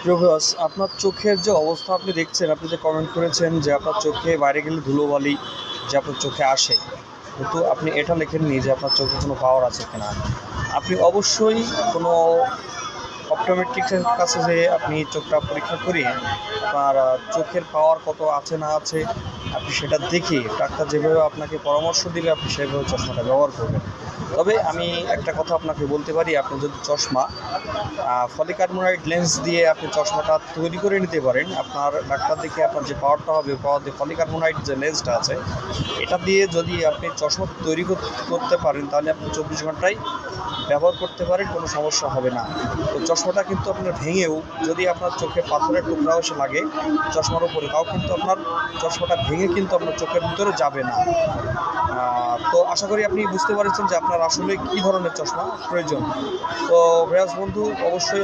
প্রিয় ভিউয়ার্স, আপনার চোখের যে অবস্থা আপনি দেখছেন, আপনি যে কমেন্ট করেছেন যে আপনার চোখে বাইরে গেলে ধুলোবালি যে আপনার চোখে আসে, কিন্তু আপনি এটা লেখেননি যে আপনার চোখে কোনো পাওয়ার আছে কিনা। আপনি অবশ্যই কোনো অপটোমেট্রিক্সের কাছে যেয়ে আপনি চোখটা পরীক্ষা করিয়ে আপনার চোখের পাওয়ার কত আছে না আছে আপনি সেটা দেখে ডাক্তার যেভাবে আপনাকে পরামর্শ দিবে আপনি সেভাবে চশমাটা ব্যবহার করবেন। তবে আমি একটা কথা আপনাকে বলতে পারি, আপনি যদি চশমা পলিকার্বনেট লেন্স দিয়ে আপনি চশমাটা তৈরি করে নিতে পারেন, আপনার ডাক্তার দেখে আপনার যে পাওয়ারটা হবে, পাওয়ার দিয়ে পলিকার্বনেট যে লেন্সটা আছে এটা দিয়ে যদি আপনি চশমা তৈরি করতে পারেন, তাহলে আপনি 24 ঘন্টায় ব্যবহার করতে পারেন, কোনো সমস্যা হবে না। তো চশমাটা কিন্তু আপনার ভেঙেও যদি আপনার চোখে পাথরের টুকরাও এসে লাগে চশমার উপরে, তাও কিন্তু আপনার চশমাটা ভেঙে কিন্তু আপনার চোখের ভিতরে যাবে না। তো আশা করি আপনি বুঝতে পারছেন যে আপনার আসলে কী ধরনের চশমা প্রয়োজন। তো ভিউয়ার্স বন্ধু, অবশ্যই